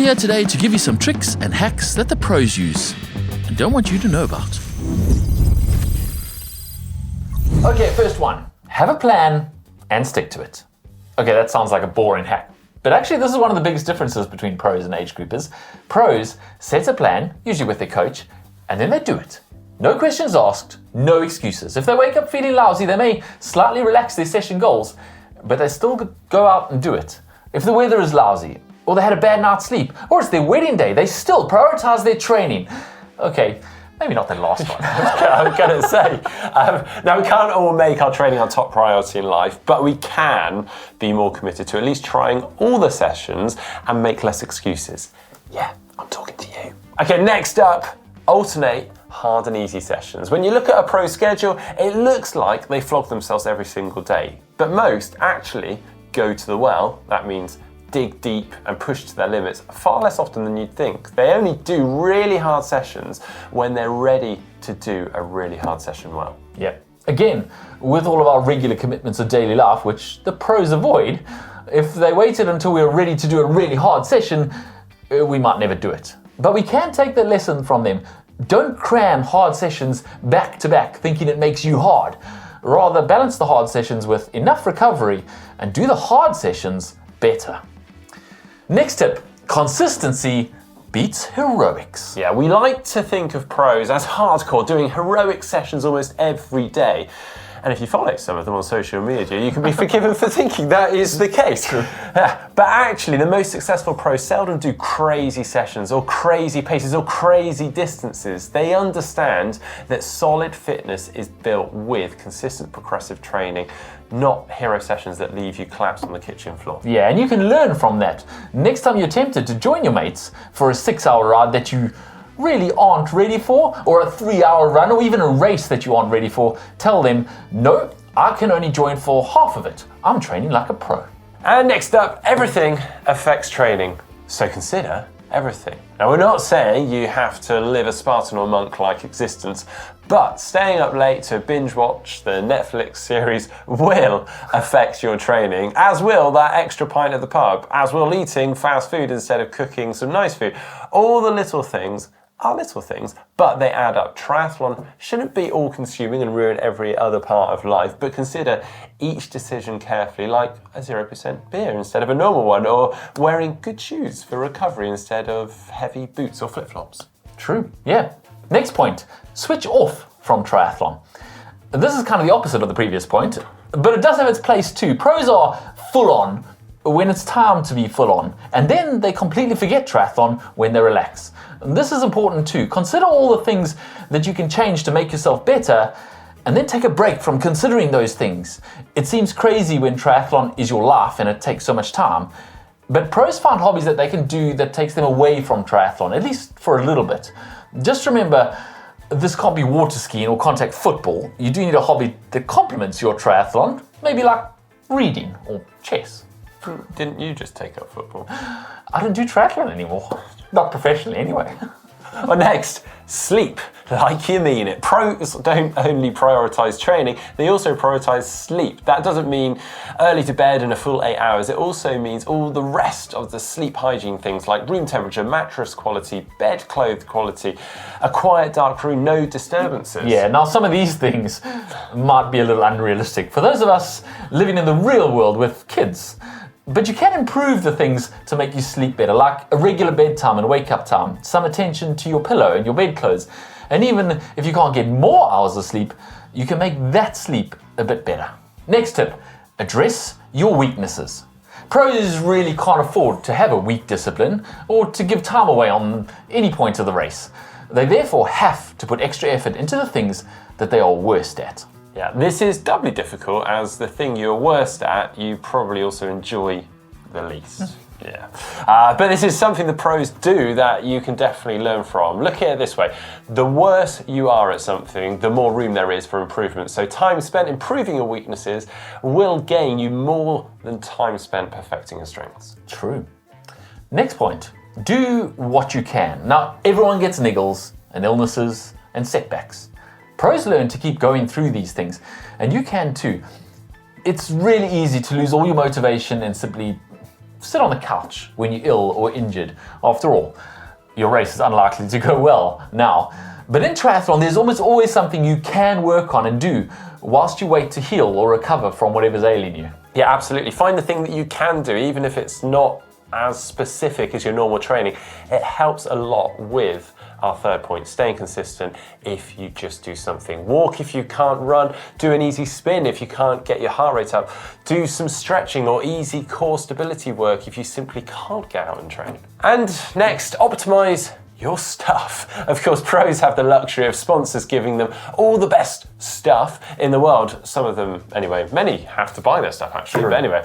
here today to give you some tricks and hacks that the pros use and don't want you to know about. Okay, first one. Have a plan and stick to it. Okay, that sounds like a boring hack. But actually, this is one of the biggest differences between pros and age groupers. Pros set a plan, usually with their coach, and then they do it. No questions asked, no excuses. If they wake up feeling lousy, they may slightly relax their session goals, but they still go out and do it. If the weather is lousy, or they had a bad night's sleep, or it's their wedding day, they still prioritize their training. Okay, maybe not the last one. I'm going to say, now we can't all make our training our top priority in life, but we can be more committed to at least trying all the sessions and make less excuses. Yeah, I'm talking to you. Okay, next up, alternate hard and easy sessions. When you look at a pro schedule, it looks like they flog themselves every single day, but most actually go to the well. That means dig deep and push to their limits far less often than you'd think. They only do really hard sessions when they're ready to do a really hard session well. Yeah. Again, with all of our regular commitments of daily life, which the pros avoid, if they waited until we were ready to do a really hard session, we might never do it. But we can take the lesson from them. Don't cram hard sessions back to back thinking it makes you hard. Rather, balance the hard sessions with enough recovery and do the hard sessions better. Next tip, consistency beats heroics. Yeah, we like to think of pros as hardcore, doing heroic sessions almost every day. And if you follow some of them on social media, you can be forgiven for thinking that is the case. True. But actually, the most successful pros seldom do crazy sessions or crazy paces or crazy distances. They understand that solid fitness is built with consistent progressive training, not hero sessions that leave you collapsed on the kitchen floor. Yeah, and you can learn from that. Next time you're tempted to join your mates for a 6-hour ride that you really aren't ready for, or a 3-hour run, or even a race that you aren't ready for, tell them, no, I can only join for half of it. I'm training like a pro. And next up, everything affects training. So consider everything. Now, we're not saying you have to live a Spartan or monk-like existence, but staying up late to binge watch the Netflix series will affect your training, as will that extra pint at the pub, as will eating fast food instead of cooking some nice food. All the little things are little things, but they add up. Triathlon shouldn't be all-consuming and ruin every other part of life, but consider each decision carefully, like a 0% beer instead of a normal one, or wearing good shoes for recovery instead of heavy boots or flip-flops. True, yeah. Next point, switch off from triathlon. This is kind of the opposite of the previous point, but it does have its place too. Pros are full on when it's time to be full on, and then they completely forget triathlon when they relax. And this is important too. Consider all the things that you can change to make yourself better, and then take a break from considering those things. It seems crazy when triathlon is your life and it takes so much time, but pros find hobbies that they can do that takes them away from triathlon, at least for a little bit. Just remember, this can't be water skiing or contact football. You do need a hobby that complements your triathlon, maybe like reading or chess. Didn't you just take up football? I don't do triathlon anymore. Not professionally, anyway. Well, next, sleep like you mean it. Pros don't only prioritise training, they also prioritise sleep. That doesn't mean early to bed and a full 8 hours. It also means all the rest of the sleep hygiene things like room temperature, mattress quality, bed clothes quality, a quiet dark room, no disturbances. Yeah, now some of these things might be a little unrealistic for those of us living in the real world with kids. But you can improve the things to make you sleep better, like a regular bedtime and wake-up time, some attention to your pillow and your bedclothes. And even if you can't get more hours of sleep, you can make that sleep a bit better. Next tip, address your weaknesses. Pros really can't afford to have a weak discipline or to give time away on any point of the race. They therefore have to put extra effort into the things that they are worst at. Yeah, this is doubly difficult as the thing you're worst at, you probably also enjoy the least. Yeah. But this is something the pros do that you can definitely learn from. Look at it this way. The worse you are at something, the more room there is for improvement. So time spent improving your weaknesses will gain you more than time spent perfecting your strengths. True. Next point, do what you can. Now, everyone gets niggles and illnesses and setbacks. Pros learn to keep going through these things, and you can too. It's really easy to lose all your motivation and simply sit on the couch when you're ill or injured. After all, your race is unlikely to go well now. But in triathlon, there's almost always something you can work on and do whilst you wait to heal or recover from whatever's ailing you. Yeah, absolutely. Find the thing that you can do, even if it's not as specific as your normal training. It helps a lot with our third point, staying consistent if you just do something. Walk if you can't run, do an easy spin if you can't get your heart rate up, do some stretching or easy core stability work if you simply can't get out and train. And next, optimize your stuff. Of course, pros have the luxury of sponsors giving them all the best stuff in the world. Some of them, anyway, many have to buy their stuff actually, but anyway.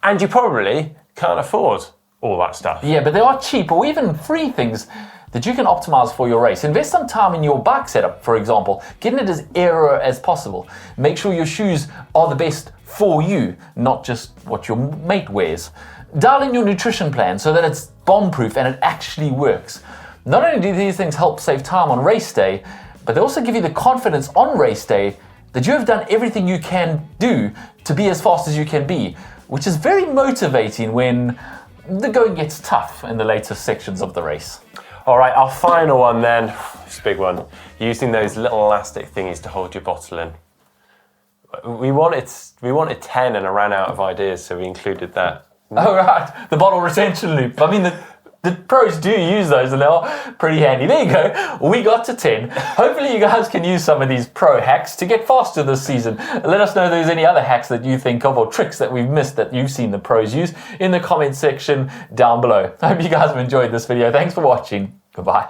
And you probably can't afford all that stuff. Yeah, but there are cheap or even free things that you can optimize for your race. Invest some time in your bike setup, for example, getting it as aero as possible. Make sure your shoes are the best for you, not just what your mate wears. Dial in your nutrition plan so that it's bomb-proof and it actually works. Not only do these things help save time on race day, but they also give you the confidence on race day that you have done everything you can do to be as fast as you can be, which is very motivating when the going gets tough in the later sections of the race. All right, our final one then, it's a big one, using those little elastic thingies to hold your bottle in. We wanted 10 and I ran out of ideas, so we included that. Oh right, the bottle retention loop. I mean, the pros do use those and they're pretty handy. There you go, we got to 10. Hopefully you guys can use some of these pro hacks to get faster this season. Let us know if there's any other hacks that you think of or tricks that we've missed that you've seen the pros use in the comment section down below. I hope you guys have enjoyed this video. Thanks for watching. Goodbye.